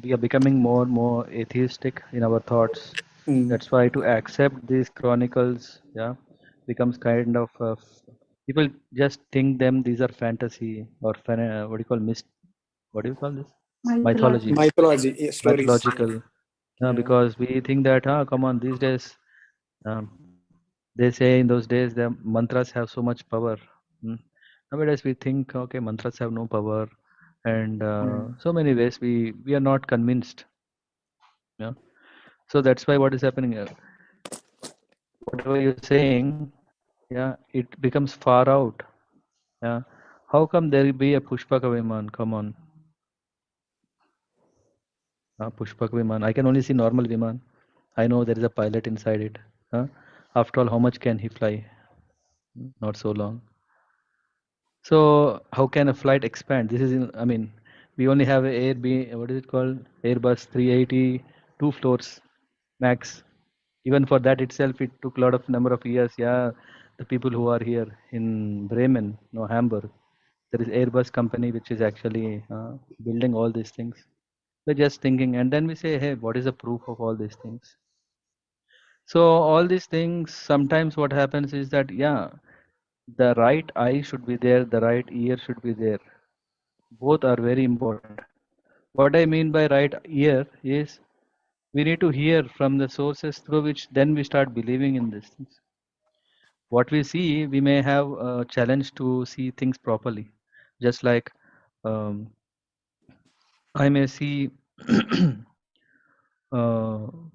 we are becoming more and more atheistic in our thoughts. Mm. That's why to accept these chronicles, yeah, becomes kind of people just think them these are fantasy or what do you call what do you call this? Mythology, Mythology, stories. mythological. Yeah. Because we think that, come on, these days, um, they say in those days the mantras have so much power. Mm. Nowadays we think, okay, mantras have no power, and Mm. so many ways we are not convinced. Yeah. So that's why what is happening here? Whatever you're saying, yeah, it becomes far out. Yeah. How come there will be a Pushpaka Viman? Come on, Pushpaka Viman. I can only see normal Viman. I know there is a pilot inside it. Huh? After all, how much can he fly? Not so long. So how can a flight expand? This is, I mean, we only have a what is it called? Airbus 380, 2 floors max. Even for that itself, it took a lot of number of years. Yeah, the people who are here in Bremen, no Hamburg, there is Airbus company which is actually building all these things. We're just thinking, and then we say, hey, what is the proof of all these things? So all these things, sometimes what happens is that, yeah, the right eye should be there, the right ear should be there. Both are very important. What I mean by right ear is we need to hear from the sources through which then we start believing in these things. What we see, we may have a challenge to see things properly. Just like um, I may see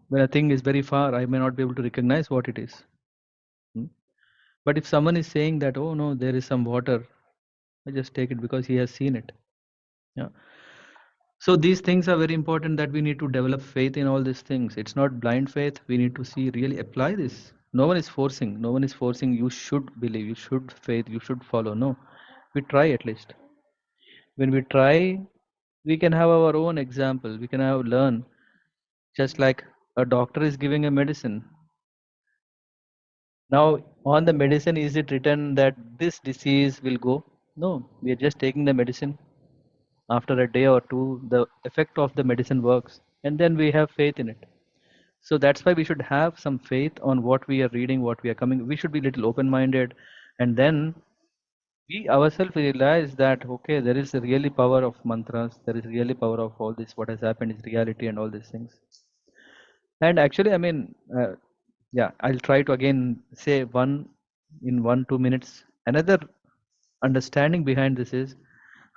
when a thing is very far, I may not be able to recognize what it is. Hmm. But if someone is saying that, oh no, there is some water, I just take it because he has seen it. Yeah. So these things are very important that we need to develop faith in all these things. It's not blind faith. We need to see really apply this. No one is forcing. No one is forcing. You should believe. You should faith. You should follow. No, we try at least. When we try, We can have our own example. We can have learn, just like a doctor is giving a medicine. Now, on the medicine, is it written that this disease will go? No, we are just taking the medicine. After a day or two, the effect of the medicine works, and then we have faith in it. So that's why we should have some faith on what we are reading, what we are coming. We should be little open-minded, and then we ourselves realize that okay, there is a really power of mantras. There is really power of all this. What has happened is reality, and all these things. And actually, I mean, yeah, I'll try to again say one in 1 2 minutes. Another understanding behind this is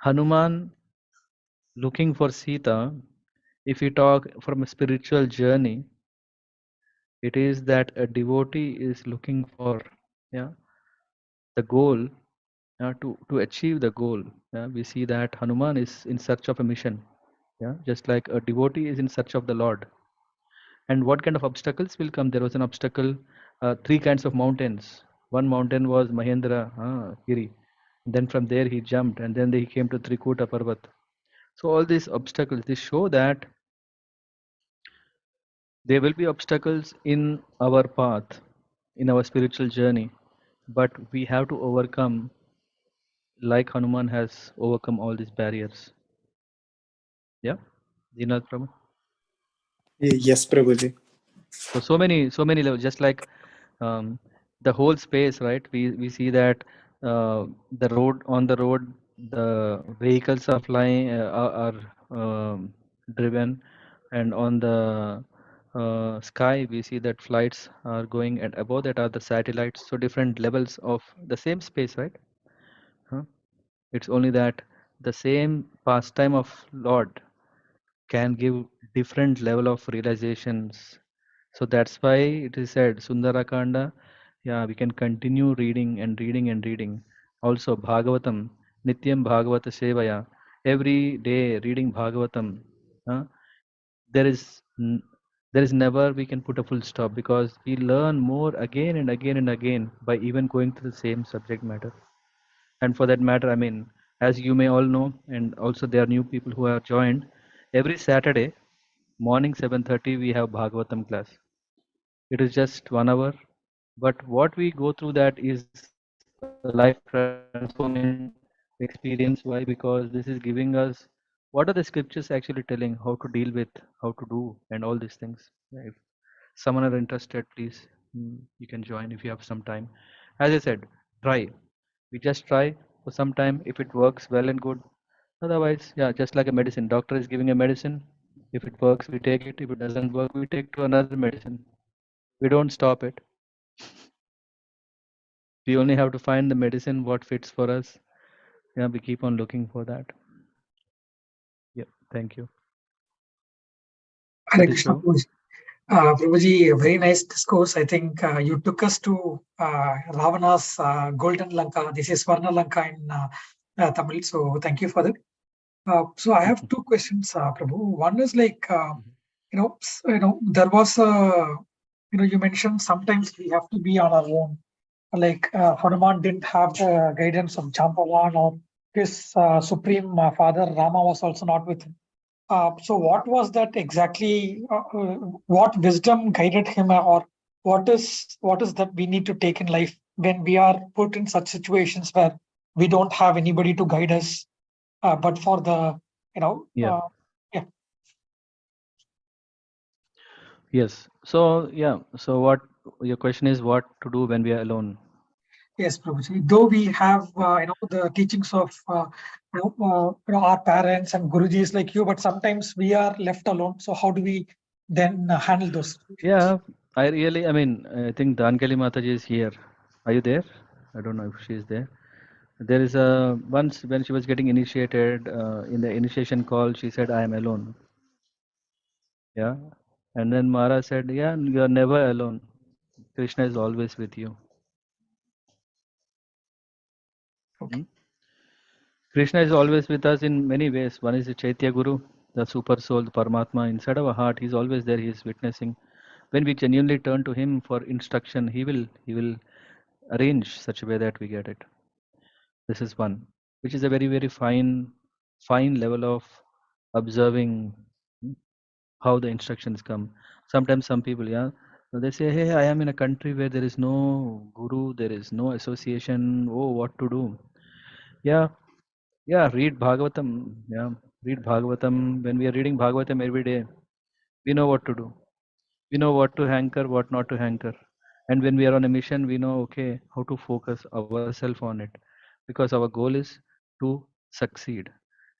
Hanuman looking for Sita. If we talk from a spiritual journey, it is that a devotee is looking for, yeah, the goal, to achieve the goal. Yeah, we see that Hanuman is in search of a mission. Yeah, just like a devotee is in search of the Lord. And what kind of obstacles will come? There was an obstacle, three kinds of mountains. One mountain was Mahendra Giri. Then from there he jumped, and then he came to Trikuta Parvat. So all these obstacles, they show that there will be obstacles in our path, in our spiritual journey, but we have to overcome, like Hanuman has overcome all these barriers. Yeah, Dinath Prabhu. Yes, Prabhuji. So many levels, just like um, the whole space, right? We see that the road on the road, the vehicles are flying, are driven, and on the sky we see that flights are going, and above that are the satellites. So different levels of the same space, right? Huh? It's only that the same pastime of Lord can give different level of realizations. So that's why it is said Sundara Kanda. Yeah, we can continue reading and reading and reading. Also Bhagavatam, Nityam Bhagavata Sevaya. Every day reading Bhagavatam. uh, there is there is never we can put a full stop, because we learn more again and again and again by even going through the same subject matter. And for that matter, I mean, as you may all know, and also there are new people who have joined, every Saturday morning 7:30 we have Bhagavatam class. It is just 1 hour, but what we go through, that is a life transforming experience. Why? Because this is giving us what are the scriptures actually telling, how to deal with, how to do, and all these things. Yeah, if someone are interested, please, you can join if you have some time. As I said, try. We just try for some time. If it works, well and good. Otherwise, yeah, just like a medicine. Doctor is giving a medicine. If it works, we take it. If it doesn't work, we take to another medicine. We don't stop it. We only have to find the medicine what fits for us. Yeah, we keep on looking for that. Yeah, thank you. Hare Satish Krishna, Prabhu. Prabhuji. Prabhuji, a very nice discourse. I think you took us to Ravana's golden Lanka. This is Swarna Lanka in Tamil. So thank you for that. So I have two questions, Prabhu. One is like, there was a, you mentioned sometimes we have to be on our own. Like Hanuman didn't have the guidance of Jambavan, or his supreme father Rama was also not with him. So what was that exactly? What wisdom guided him, or what is that we need to take in life when we are put in such situations where we don't have anybody to guide us, but for the you know Yeah. yeah. Yes. So yeah. So what your question is, what to do when we are alone? Yes, Prabhuji. Though we have the teachings of our parents and gurujis like you, but sometimes we are left alone. So how do we then handle those situations? Yeah, I mean, I think Dankali Mataji is here. Are you there? I don't know if she is there. There is a once when she was getting initiated in the initiation call, she said, "I am alone." Yeah, and then Mara said, "Yeah, you are never alone. Krishna is always with you." Okay. Hmm? Krishna is always with us in many ways. One is the Chaitya Guru, the super soul, the Paramatma inside our heart. He's always there. He is witnessing. When we genuinely turn to him for instruction, he will arrange such a way that we get it. This is one, which is a very fine level of observing how the instructions come. Sometimes some people, yeah, they say, hey, I am in a country where there is no guru, there is no association. Oh, what to do? Yeah, yeah, read Bhagavatam. Yeah, read Bhagavatam. When we are reading Bhagavatam every day, we know what to do. We know what to hanker, what not to hanker. And when we are on a mission, we know, okay, how to focus ourselves on it. Because our goal is to succeed.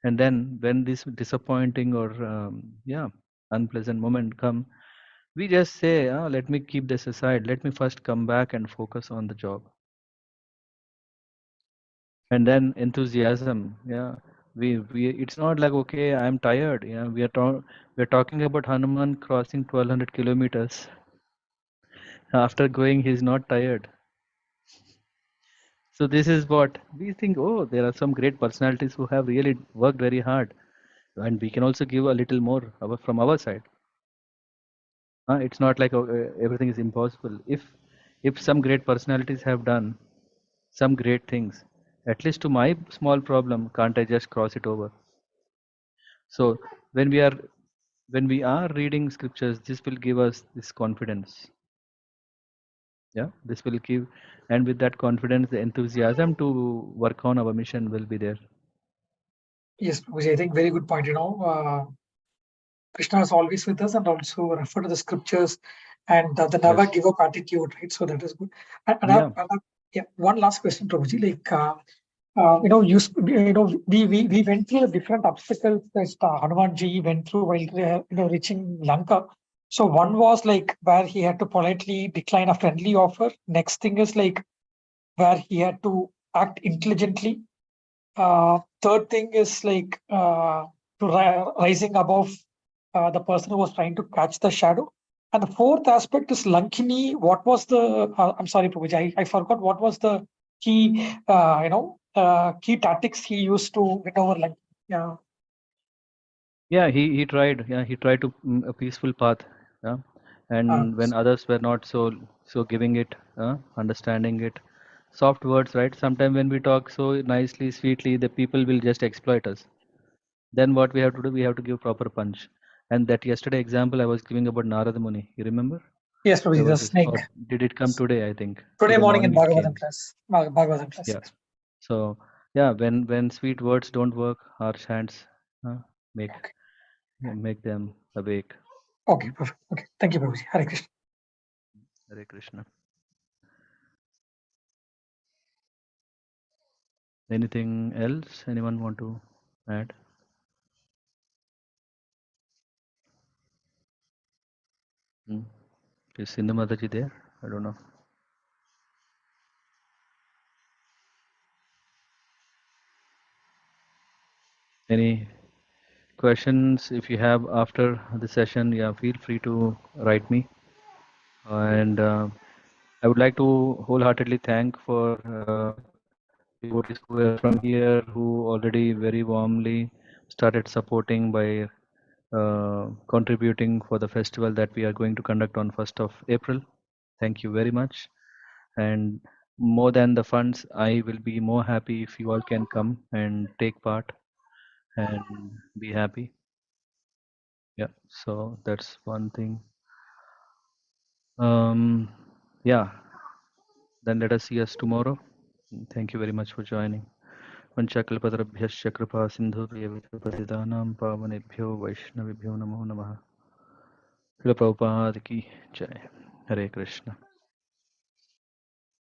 And then when this disappointing or, yeah, unpleasant moment come, we just say, let me keep this aside. Let me first come back and focus on the job. And then enthusiasm, yeah. We it's not like, okay, I'm tired. Yeah, we're talking about Hanuman crossing 1200 kilometers. After going, he's not tired. So this is what we think. Oh, there are some great personalities who have really worked very hard, and we can also give a little more from our side. It's not like everything is impossible. If some great personalities have done some great things, at least to my small problem, can't I just cross it over? So when we are reading scriptures, this will give us this confidence. Yeah, this will give, and with that confidence, the enthusiasm to work on our mission will be there. Yes, Prabhuji, I think very good point. Krishna is always with us and also refer to the scriptures and the never Yes. give up attitude, right? So that is good. And Yeah. yeah, one last question, Prabhuji. Like, we went through the different obstacles that Hanumanji went through while reaching Lanka. So one was like where he had to politely decline a friendly offer. Next thing is like where he had to act intelligently. Third thing is like rising above the person who was trying to catch the shadow. And the fourth aspect is Lankini. What was the? I'm sorry, Prabhuji, I forgot what was the key. Key tactics he used to win over Lankini. Yeah. Yeah, he tried. Yeah, he tried to a peaceful path. Yeah, and when others were not so giving it, understanding it, soft words, right? Sometimes when we talk so nicely, sweetly, the people will just exploit us. Then what we have to do? We have to give proper punch. And that yesterday example I was giving about Narada Muni, you remember? Yes, There Prabhuji, the was this, snake. or did it come today? I think Today today morning in morning it Bhagavatam came. class. Bhagavatam class. Yeah. So yeah, when sweet words don't work, harsh hands make Okay. make them awake. Okay, perfect. Okay, thank you, Prabhuji. Hare Krishna. Hare Krishna. Anything else? Anyone want to add? Is Sindhu Mataji there? I don't know. Any questions? If you have after the session, yeah, feel free to write me. And I would like to wholeheartedly thank for devotees who are from here who already very warmly started supporting by contributing for the festival that we are going to conduct on 1st of April. Thank you very much. And more than the funds, I will be more happy if you all can come and take part and be happy. Yeah, so that's one thing. Yeah, then let us see us tomorrow. Thank you very much for joining. पंचकल्पतरुभ्यश्च कृपा सिन्धुभ्येव पतितानां पावनेभ्यो वैष्णवेभ्यो नमो नमः। शिल प्रभुपाद की जय। हरे कृष्ण।